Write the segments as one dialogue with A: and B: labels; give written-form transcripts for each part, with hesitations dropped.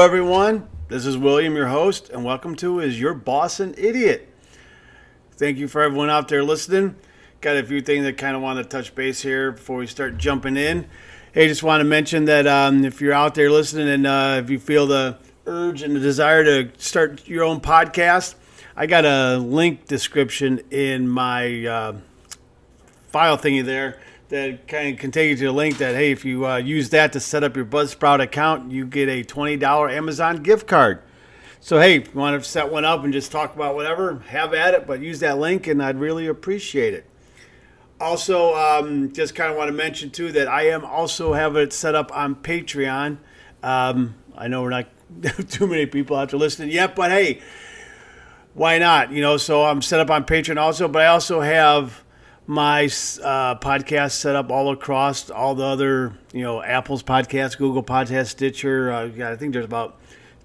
A: everyone. This is William, your host, and welcome to Is Your Boss an Idiot? Thank you for everyone out there listening. Got a few things that kind of want to touch base here before we start jumping in. Hey, just want to mention that if you're out there listening and if you feel the urge and the desire to start your own podcast, I got a link description in my file thingy there that kind of can take you to a link that, hey, if you use that to set up your Buzzsprout account, you get a $20 Amazon gift card. So, hey, if you want to set one up and just talk about whatever, have at it, but use that link, and I'd really appreciate it. Also, just kind of want to mention, too, that I am also have it set up on Patreon. I know we're not too many people out there listening yet, but, hey, why not? So I'm set up on Patreon also, but I also have my podcast set up all across all the other, Apple's podcast, Google Podcast, Stitcher. I think there's about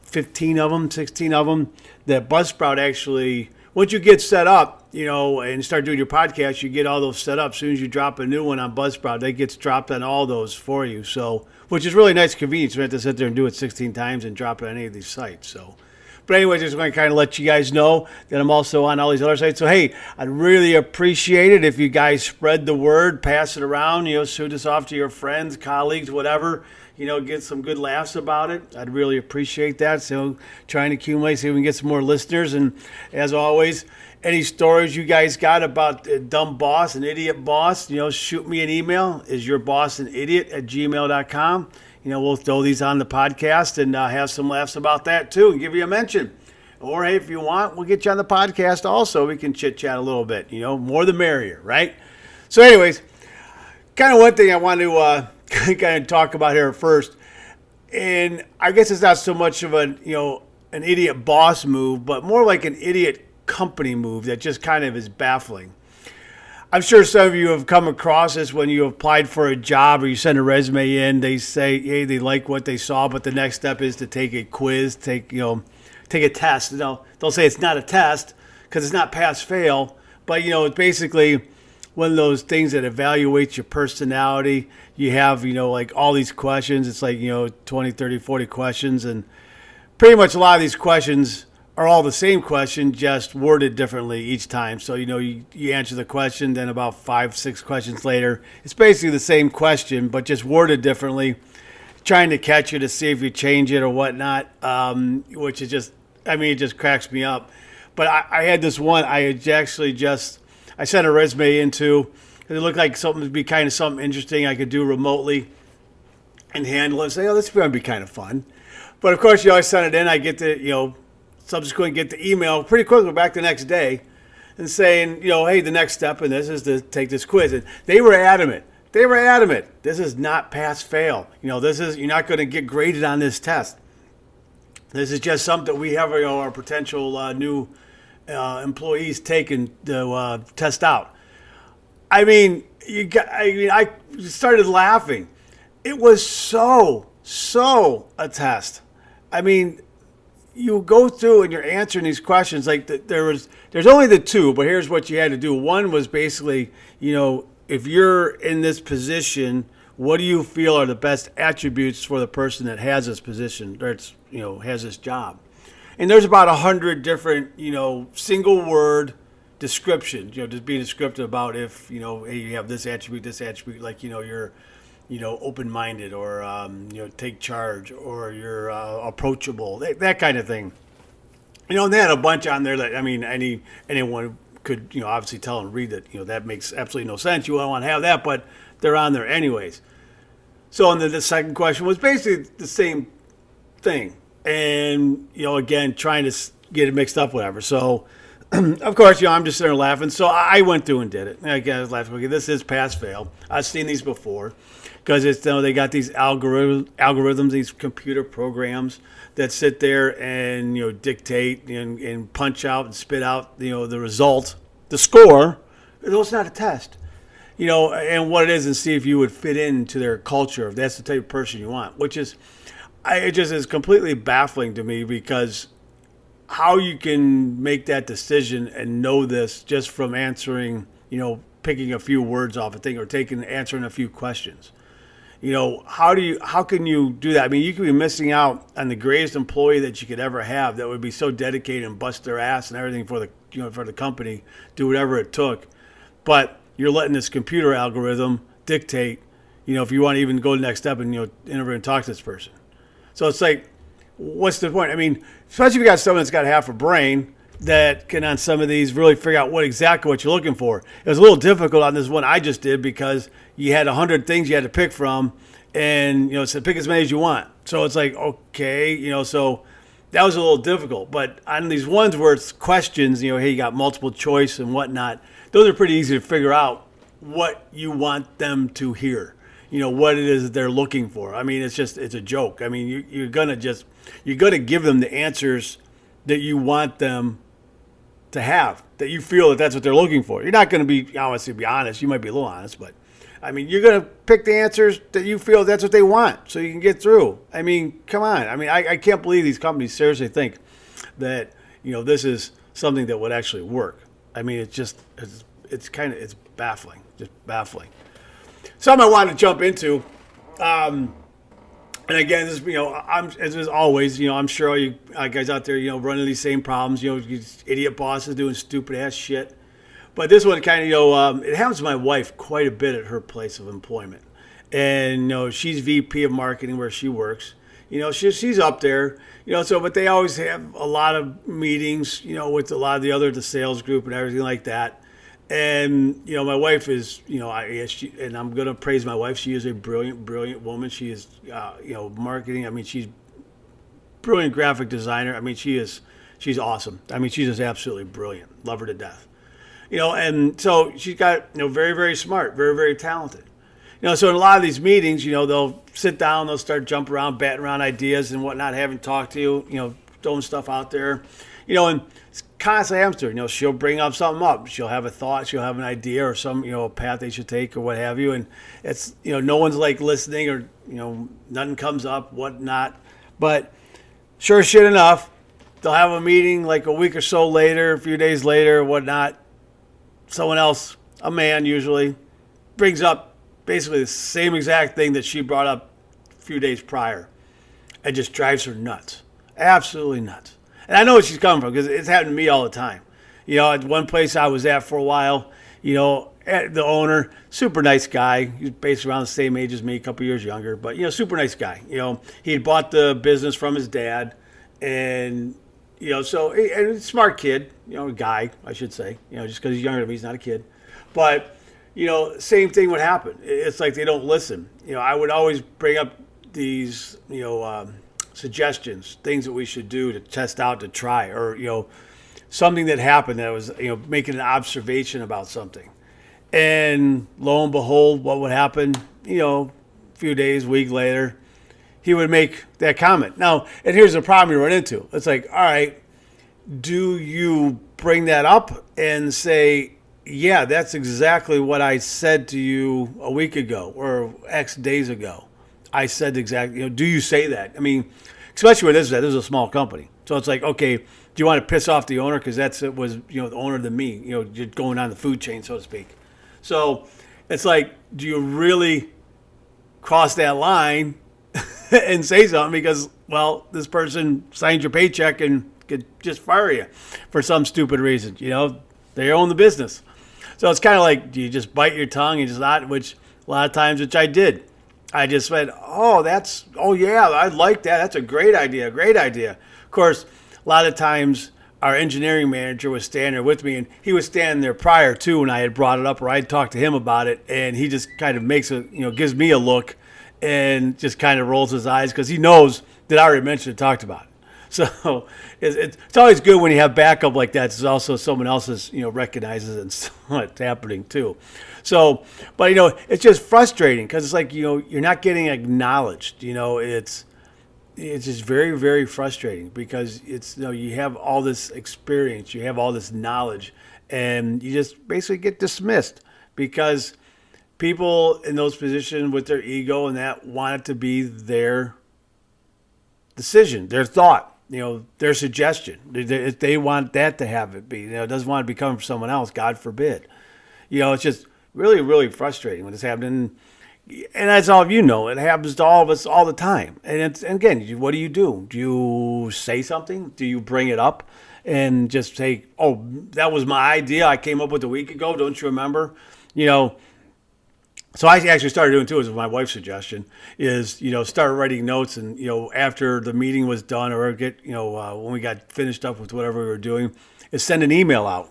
A: 15 of them, 16 of them that Buzzsprout actually, once you get set up, and start doing your podcast, you get all those set up. As soon as you drop a new one on Buzzsprout, it gets dropped on all those for you. So, which is really nice convenience. You don't have to sit there and do it 16 times and drop it on any of these sites. So, but anyway, just want to kind of let you guys know that I'm also on all these other sites. So, hey, I'd really appreciate it if you guys spread the word, pass it around, shoot us off to your friends, colleagues, whatever, get some good laughs about it. I'd really appreciate that. So, trying to accumulate, see if we can get some more listeners. And as always, any stories you guys got about a dumb boss, an idiot boss, shoot me an email, isyourbossanidiot@gmail.com. We'll throw these on the podcast and have some laughs about that too and give you a mention. Or, hey, if you want, we'll get you on the podcast also. We can chit-chat a little bit, more the merrier, right? So anyways, kind of one thing I want to kind of talk about here first. And I guess it's not so much of an idiot boss move, but more like an idiot company move that just kind of is baffling. I'm sure some of you have come across this when you applied for a job or you send a resume in. They say, hey, they like what they saw, but the next step is to take a quiz, take a test. They'll say it's not a test because it's not pass-fail, but it's basically one of those things that evaluates your personality. You have like all these questions. It's like 20, 30, 40 questions, and pretty much a lot of these questions are all the same question, just worded differently each time. So, you answer the question, then about 5, 6 questions later, it's basically the same question, but just worded differently, trying to catch you to see if you change it or whatnot, which is just, it just cracks me up. But I had this one, I sent a resume into, it looked like something to be kind of something interesting I could do remotely and handle it and say, oh, this is going to be kind of fun. But of course, I sent it in, I get the, subsequently get the email pretty quickly back the next day and saying, hey, the next step in this is to take this quiz. And they were adamant. This is not pass-fail. You're not going to get graded on this test. This is just something we have our potential new employees taking to test out. I started laughing. It was so a test. You go through and you're answering these questions like there's only the two, but here's what you had to do. One was basically, if you're in this position, what do you feel are the best attributes for the person that has this position, that's has this job? And there's about 100 different, single word descriptions, just being descriptive about if, hey, you have this attribute, like, you're open-minded or, take charge or you're approachable, that kind of thing. And they had a bunch on there that, anyone could, obviously tell and read that, that makes absolutely no sense. You don't want to have that, but they're on there anyways. So, and then the second question was basically the same thing. And, again, trying to get it mixed up, whatever. So, of course, I'm just there laughing. So I went through and did it. And I was laughing. Okay, this is pass-fail. I've seen these before. Because it's they got these algorithms, these computer programs that sit there and dictate and punch out and spit out the result, the score. It's not a test, and what it is, and see if you would fit into their culture. If that's the type of person you want, which is, it just is completely baffling to me because how you can make that decision and know this just from answering, picking a few words off a thing or answering a few questions. How can you do that? I mean, you could be missing out on the greatest employee that you could ever have that would be so dedicated and bust their ass and everything for the company, do whatever it took. But you're letting this computer algorithm dictate, if you want to even go to the next step and, interview and talk to this person. So it's like, what's the point? I mean, especially if you got someone that's got half a brain that can on some of these really figure out exactly what you're looking for. It was a little difficult on this one I just did because you had 100 things you had to pick from, and it said pick as many as you want. So it's like, okay, so that was a little difficult. But on these ones where it's questions, hey, you got multiple choice and whatnot, those are pretty easy to figure out what you want them to hear. What it is that they're looking for. I mean, it's a joke. I mean, you're gonna give them the answers that you want them to have, that you feel that that's what they're looking for. You're not going to be, honestly, be honest. You might be a little honest, but I mean, you're going to pick the answers that you feel that's what they want so you can get through. I mean, come on. I mean, I can't believe these companies seriously think that, this is something that would actually work. I mean, it's baffling, just baffling. Something I wanted to jump into, and again, this, as always, I'm sure all you guys out there, running these same problems, idiot bosses doing stupid ass shit. But this one kind of, it happens to my wife quite a bit at her place of employment. And, she's VP of marketing where she works. She's up there, but they always have a lot of meetings, with a lot of the sales group and everything like that. And, my wife is, and I'm going to praise my wife. She is a brilliant, brilliant woman. She is, marketing. I mean, she's brilliant graphic designer. I mean, she's awesome. I mean, she's just absolutely brilliant. Love her to death. And so she's got, very, very smart, very, very talented. So in a lot of these meetings, they'll sit down, they'll start jumping around, batting around ideas and whatnot, having talked to you, throwing stuff out there, and it's constantly happens to her. She'll bring up something up. She'll have a thought, she'll have an idea or some, a path they should take or what have you. And it's, no one's like listening or, nothing comes up, whatnot. But sure shit enough, they'll have a meeting like a week or so later, a few days later, whatnot. Someone else, a man usually, brings up basically the same exact thing that she brought up a few days prior. It just drives her nuts. Absolutely nuts. And I know where she's coming from because it's happened to me all the time. At one place I was at for a while, the owner, super nice guy. He's basically around the same age as me, a couple years younger, but, super nice guy. He had bought the business from his dad and, and smart kid, guy, I should say, just because he's younger than me, he's not a kid. But, same thing would happen. It's like they don't listen. I would always bring up these, suggestions, things that we should do to test out, to try, or, something that happened that was, making an observation about something. And lo and behold, what would happen, a few days, week later, he would make that comment. Now, and here's the problem you run into. It's like, all right, do you bring that up and say, yeah, that's exactly what I said to you a week ago or X days ago. I said exactly, do you say that? I mean, especially when this is a small company. So it's like, okay, do you want to piss off the owner? Because it was, the owner than me, you're going on the food chain, so to speak. So it's like, do you really cross that line and say something because, well, this person signed your paycheck and could just fire you for some stupid reason. They own the business. So it's kind of like, do you just bite your tongue and just not, which a lot of times, which I did. I just went, oh yeah, I like that. That's a great idea, great idea. Of course, a lot of times our engineering manager was standing there with me, and he was standing there prior to when I had brought it up or I had talked to him about it, and he just kind of gives me a look and just kind of rolls his eyes because he knows that I already mentioned and talked about it. So it's always good when you have backup like that. It's also someone else's, recognizes it and what's happening too. So, but, it's just frustrating because it's like, you're not getting acknowledged. It's just very, very frustrating because it's, you have all this experience, you have all this knowledge, and you just basically get dismissed because people in those positions with their ego and that want it to be their decision, their thought, their suggestion. They want that to have it be. It doesn't want to be coming from someone else, God forbid. It's just really, really frustrating when it's happening. And that's all you know. It happens to all of us all the time. And again, what do? Do you say something? Do you bring it up and just say, "Oh, that was my idea. I came up with a week ago. Don't you remember?" You know. So I actually started doing too, as my wife's suggestion is, start writing notes, and after the meeting was done, or when we got finished up with whatever we were doing, is send an email out,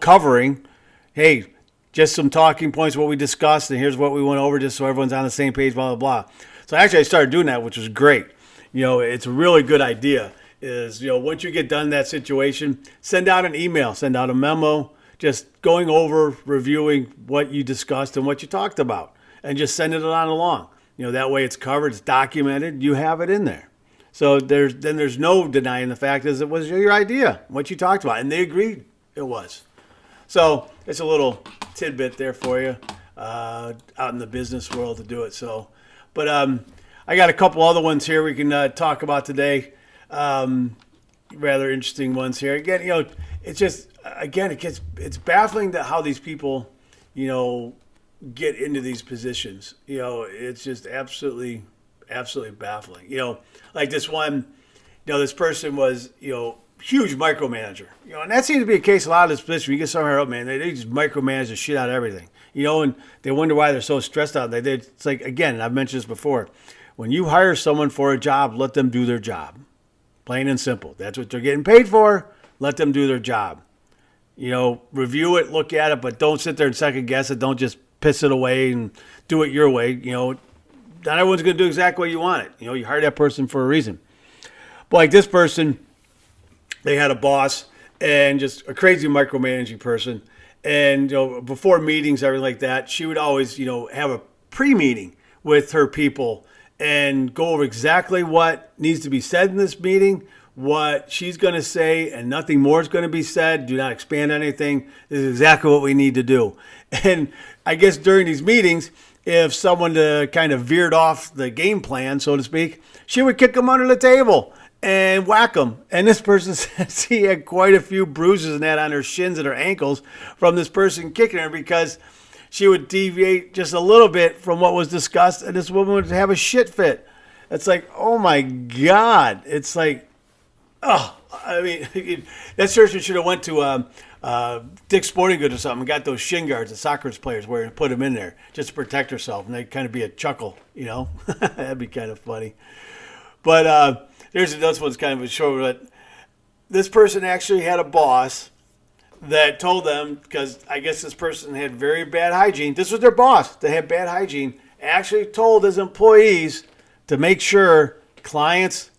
A: covering, hey, just some talking points, what we discussed, and here's what we went over, just so everyone's on the same page, blah, blah, blah. So actually I started doing that, which was great. It's a really good idea is, once you get done in that situation, send out an email, send out a memo, just going over, reviewing what you discussed and what you talked about, and just sending it on along. That way it's covered, it's documented, you have it in there. So there's no denying the fact is it was your idea, what you talked about, and they agreed it was. So it's a little tidbit there for you out in the business world to do it. So, but I got a couple other ones here we can talk about today. Rather interesting ones here. Again, it's just it's baffling that how these people, get into these positions. It's just absolutely baffling. Like this one, this person was, huge micromanager, and that seems to be a case a lot of this position. You get somewhere up, man, they just micromanage the shit out of everything, and they wonder why they're so stressed out. It's like, again, I've mentioned this before. When you hire someone for a job, let them do their job. Plain and simple. That's what they're getting paid for. Let them do their job. Review it, look at it, but don't sit there and second guess it. Don't just piss it away and do it your way. Not everyone's going to do exactly what you want it. You hire that person for a reason. But like this person, they had a boss and just a crazy micromanaging person. And before meetings, everything like that, she would always, have a pre-meeting with her people and go over exactly what needs to be said in this meeting, what she's going to say, and nothing more is going to be said. Do not expand anything. This is exactly what we need to do. And I guess during these meetings, if someone kind of veered off the game plan, so to speak, she would kick them under the table and whack them. And this person says he had quite a few bruises and that on her shins and her ankles from this person kicking her because she would deviate just a little bit from what was discussed, and this woman would have a shit fit. It's like, oh my God. It's like, oh, I mean, that person should have went to Dick's Sporting Goods or something and got those shin guards that soccer players wear and put them in there just to protect herself, and they'd kind of be a chuckle, That'd be kind of funny. But this one's kind of a show that this person actually had a boss that told them, because I guess this person had very bad hygiene. This was their boss that had bad hygiene. Actually told his employees to make sure clients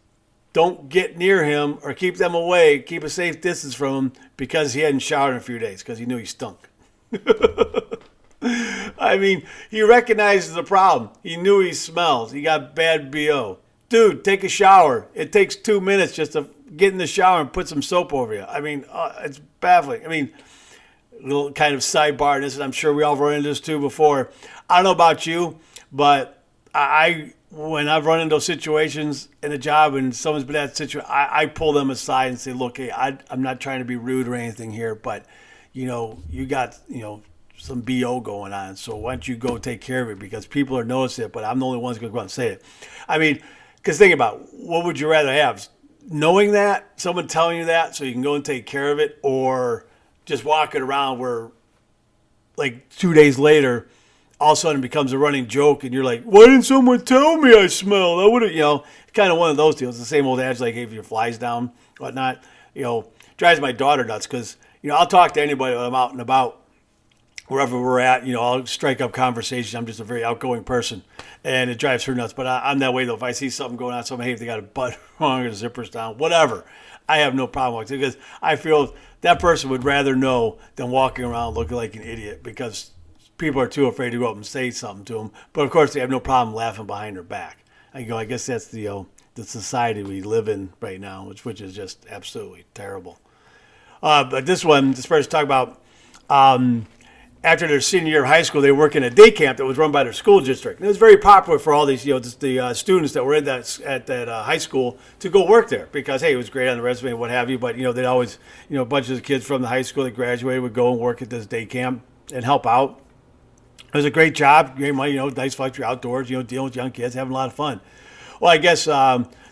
A: don't get near him or keep them away, keep a safe distance from him because he hadn't showered in a few days because he knew he stunk. I mean, he recognizes the problem. He knew he smells. He got bad BO. Dude, take a shower. It takes 2 minutes just to get in the shower and put some soap over you. I mean, it's baffling. I mean, a little kind of sidebar in this, and I'm sure we all run into this too before. I don't know about you, but when I've run into those situations in a job and someone's been in that situation, I pull them aside and say, look, hey, I'm not trying to be rude or anything here, but, you got, some BO going on. So why don't you go take care of it? Because people are noticing it, but I'm the only one who's going to go out and say it. I mean, because think about, what would you rather have? Knowing that, someone telling you that so you can go and take care of it, or just walking around where, like, 2 days later, all of a sudden it becomes a running joke and you're like, why didn't someone tell me I smelled? I would have, kind of one of those deals. The same old adage, like, hey, if your flies down, whatnot, drives my daughter nuts because, I'll talk to anybody when I'm out and about, wherever we're at, I'll strike up conversation. I'm just a very outgoing person, and it drives her nuts. But I'm that way, though. If I see something going on, hey, if they got a butt wrong or the zipper's down, whatever, I have no problem with it because I feel that person would rather know than walking around looking like an idiot because people are too afraid to go up and say something to them. But, of course, they have no problem laughing behind their back. I guess that's the society we live in right now, which is just absolutely terrible. But this person talked about after their senior year of high school, they work in a day camp that was run by their school district. And it was very popular for all these, the students that were at that high school to go work there because, hey, it was great on the resume and what have you. But, they'd always, a bunch of the kids from the high school that graduated would go and work at this day camp and help out. It was a great job, great money, nice flex, you're outdoors, dealing with young kids, having a lot of fun. Well, I guess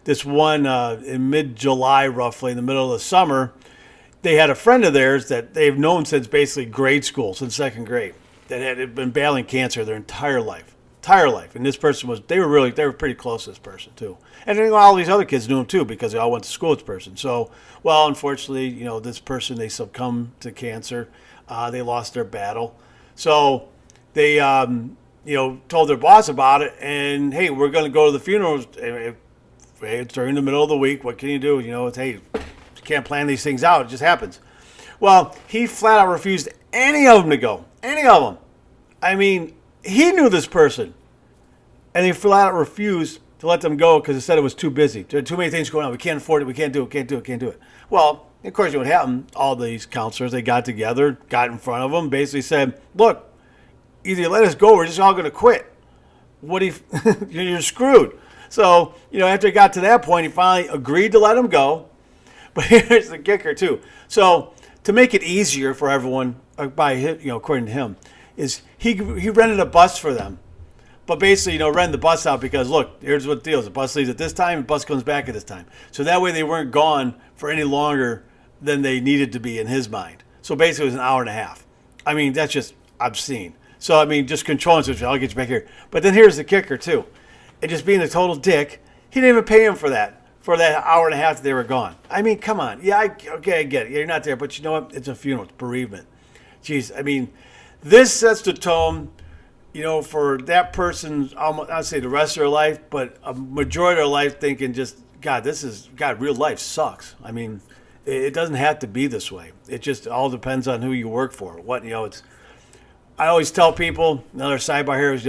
A: this one in mid-July, roughly, in the middle of the summer, they had a friend of theirs that they've known since basically grade school, since second grade, that had been battling cancer their entire life. Entire life. And this person they were pretty close to this person, too. And then all these other kids knew him, too, because they all went to school with this person. So, well, unfortunately, this person, they succumbed to cancer. They lost their battle. So they, told their boss about it, and, hey, we're going to go to the funeral. It's during the middle of the week. What can you do? Hey, you can't plan these things out. It just happens. Well, he flat out refused any of them to go. Any of them. I mean, he knew this person. And he flat out refused to let them go because he said it was too busy. There are too many things going on. We can't afford it. We can't do it. Can't do it. Well, of course, what happened, all these counselors, they got together, got in front of him, basically said, look, either you let us go or we're just all going to quit. What if you're screwed? So, after he got to that point, he finally agreed to let him go. But here's the kicker, too. So, to make it easier for everyone, according to him, is he rented a bus for them. But basically, rented the bus out because, look, here's what the deal is. The bus leaves at this time, the bus comes back at this time. So that way they weren't gone for any longer than they needed to be in his mind. So basically it was an hour and a half. I mean, that's just obscene. So, I mean, just controlling situation. I'll get you back here. But then here's the kicker, too. And just being a total dick, he didn't even pay him for that hour and a half that they were gone. I mean, come on. Yeah, I get it. You're not there. But you know what? It's a funeral. It's bereavement. Jeez, I mean, this sets the tone, for that person, I'd say the rest of their life, but a majority of their life thinking just, God, real life sucks. I mean, it doesn't have to be this way. It just all depends on who you work for. I always tell people, another sidebar here is,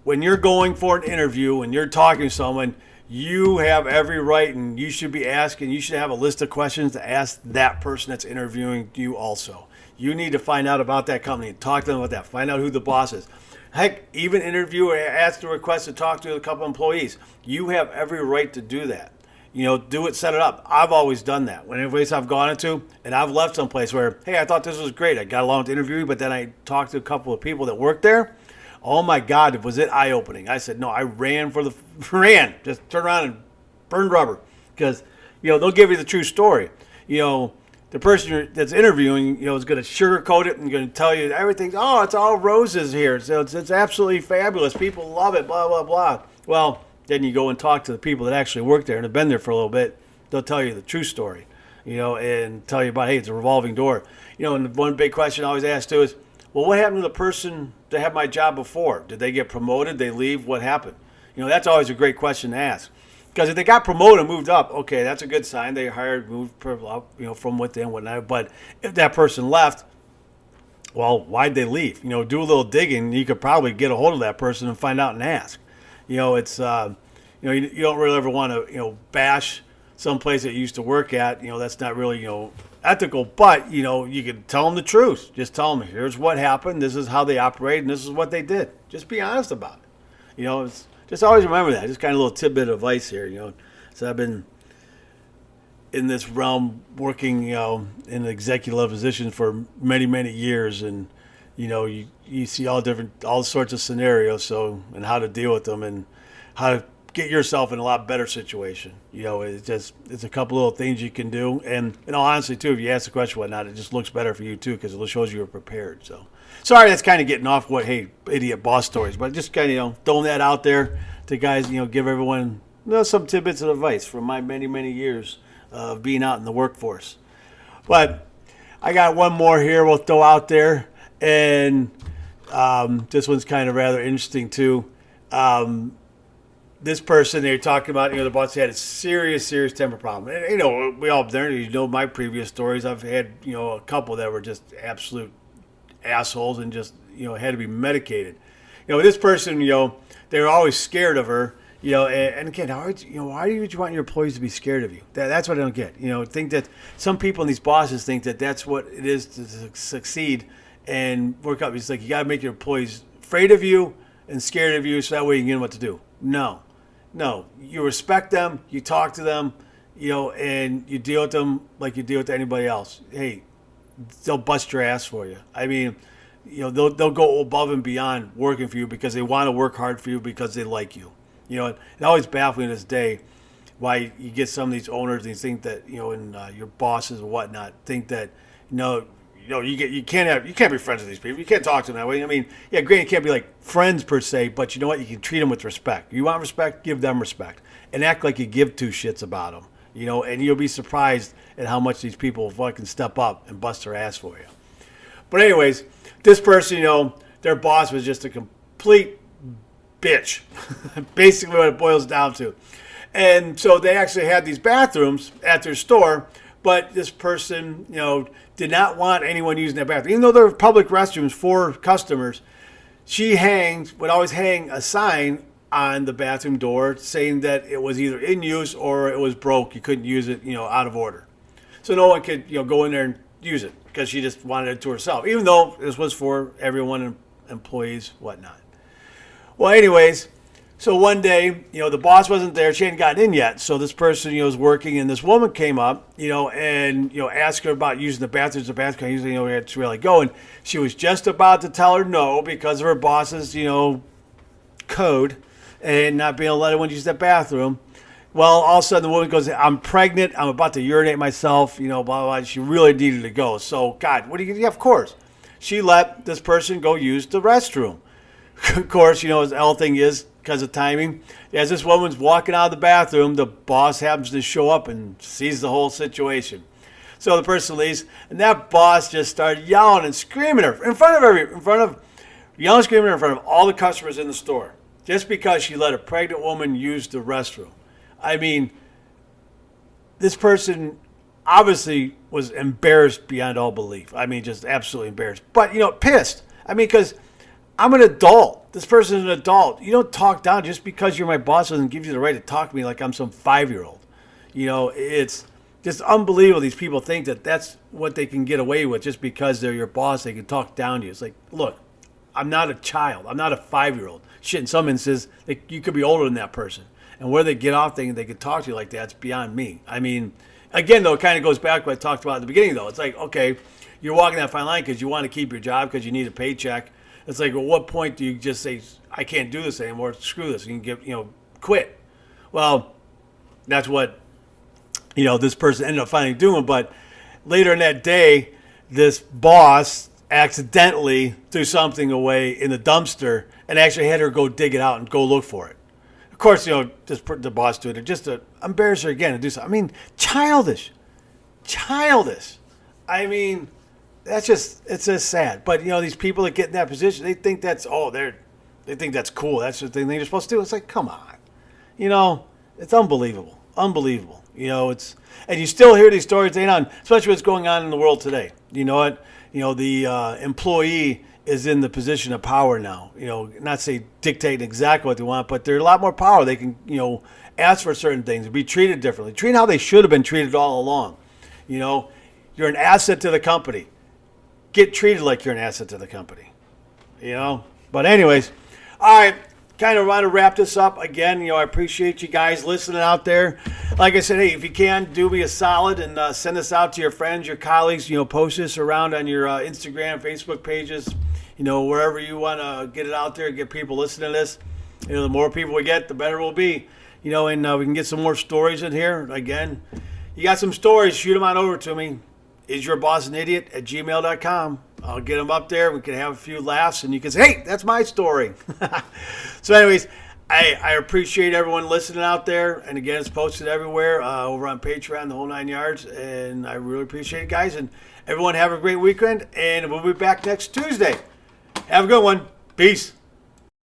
A: when you're going for an interview and you're talking to someone, you have every right and you should have a list of questions to ask that person that's interviewing you also. You need to find out about that company, talk to them about that, find out who the boss is. Heck, even interview or ask the request to talk to a couple employees. You have every right to do that. Do it, set it up. I've always done that. Whenever place I've gone into, and I've left someplace where, hey, I thought this was great. I got along with the interview, but then I talked to a couple of people that work there. Oh my God, was it eye-opening. I said, no, I just turned around and burned rubber. Because, they'll give you the true story. The person that's interviewing, is going to sugarcoat it and going to tell you everything. Oh, it's all roses here. So it's absolutely fabulous. People love it, blah, blah, blah. Well, then you go and talk to the people that actually work there and have been there for a little bit. They'll tell you the true story, and tell you about, hey, it's a revolving door. And one big question I always ask too is, well, what happened to the person that had my job before? Did they get promoted? Did they leave? What happened? That's always a great question to ask. Because if they got promoted and moved up, okay, that's a good sign. They moved from within, whatnot. But if that person left, well, why'd they leave? Do a little digging. You could probably get a hold of that person and find out and ask. It's you don't really ever want to bash some place that you used to work at. That's not really ethical. But you can tell them the truth. Just tell them, here's what happened. This is how they operate, and this is what they did. Just be honest about it. Just always remember that. Just kind of a little tidbit of advice here, So I've been in this realm working, in executive positions for many, many years, and you see all sorts of scenarios, and how to deal with them and how to get yourself in a lot better situation. It's a couple little things you can do, and honestly too, if you ask the question whatnot, it just looks better for you too because it shows you were prepared. So. Sorry, that's kind of getting off idiot boss stories, but just kind of, throwing that out there to guys, give everyone some tidbits of advice from my many, many years of being out in the workforce. But I got one more here we'll throw out there, and this one's kind of rather interesting too. This person they're talking about, the boss had a serious temper problem. And, we all there, my previous stories, I've had, a couple that were just absolute assholes and just had to be medicated. This person, they were always scared of her. And again, why do you want your employees to be scared of you? That's what I don't get. Think that some people and these bosses think that that's what it is to succeed and work up. It's like you got to make your employees afraid of you and scared of you, so that way you can get them what to do. No, you respect them, you talk to them, and you deal with them like you deal with anybody else. Hey, they'll bust your ass for you. I mean, they'll go above and beyond working for you because they want to work hard for you because they like you. It always baffles me to this day why you get some of these owners and you think that and your bosses or whatnot think that you can't be friends with these people. You can't talk to them that way. I mean, yeah, granted, you can't be like friends per se, but you know what? You can treat them with respect. You want respect, give them respect, and act like you give two shits about them. And you'll be surprised at how much these people fucking step up and bust their ass for you. But anyways, this person, their boss was just a complete bitch. Basically what it boils down to. And so they actually had these bathrooms at their store, but this person, did not want anyone using that bathroom. Even though there were public restrooms for customers, she would always hang a sign on the bathroom door saying that it was either in use or it was broke. You couldn't use it, out of order. So no one could, go in there and use it because she just wanted it to herself, even though this was for everyone, employees, whatnot. Well, anyways, so one day, the boss wasn't there. She hadn't gotten in yet. So this person, was working, and this woman came up, and, asked her about using the bathrooms. The bathroom, usually, we had to really go. And she was just about to tell her no because of her boss's, code and not being able to let anyone use that bathroom. Well, all of a sudden, the woman goes, I'm pregnant. I'm about to urinate myself, blah, blah, blah. She really needed to go. So, God, what do you, yeah, of course. She let this person go use the restroom. Of course, the whole thing is, because of timing, as this woman's walking out of the bathroom, the boss happens to show up and sees the whole situation. So the person leaves, and that boss just started yelling and screaming at her in front of all the customers in the store, just because she let a pregnant woman use the restroom. I mean, this person obviously was embarrassed beyond all belief. I mean, just absolutely embarrassed. But, pissed. I mean, because I'm an adult. This person is an adult. You don't talk down just because you're my boss doesn't give you the right to talk to me like I'm some 5-year-old. It's just unbelievable. These people think that that's what they can get away with just because they're your boss. They can talk down to you. It's like, look, I'm not a child. I'm not a 5-year-old. Shit, in some instances, you could be older than that person. And where they get off thinking they can talk to you like that, it's beyond me. I mean, again, though, it kind of goes back to what I talked about at the beginning, though. It's like, okay, you're walking that fine line because you want to keep your job because you need a paycheck. It's like, at what point do you just say, I can't do this anymore, screw this, you can quit? Well, that's what, this person ended up finally doing. But later in that day, this boss accidentally threw something away in the dumpster and actually had her go dig it out and go look for it. Of course, just the boss doing it just to embarrass her again and do something. I mean, childish. I mean, it's just sad. But, these people that get in that position, they think that's, they think that's cool. That's the thing they're supposed to do. It's like, come on. It's unbelievable. Unbelievable. And you still hear these stories, especially what's going on in the world today. You know what? The employee is in the position of power now. Not say dictating exactly what they want, but they're a lot more power. They can, ask for certain things, be treated differently, treated how they should have been treated all along. You're an asset to the company. Get treated like you're an asset to the company. But anyways, all right, kind of want to wrap this up. Again, I appreciate you guys listening out there. Like I said, hey, if you can, do me a solid and send this out to your friends, your colleagues, post this around on your Instagram, Facebook pages, wherever you want to get it out there, get people listening to this. The more people we get, the better we'll be. And we can get some more stories in here. Again, you got some stories, shoot them on over to me. isyourbossanidiot@gmail.com. I'll get them up there. We can have a few laughs, and you can say, hey, that's my story. So anyways, I appreciate everyone listening out there. And again, it's posted everywhere over on Patreon, the whole 9 yards. And I really appreciate it, guys. And everyone have a great weekend. And we'll be back next Tuesday. Have a good one. Peace.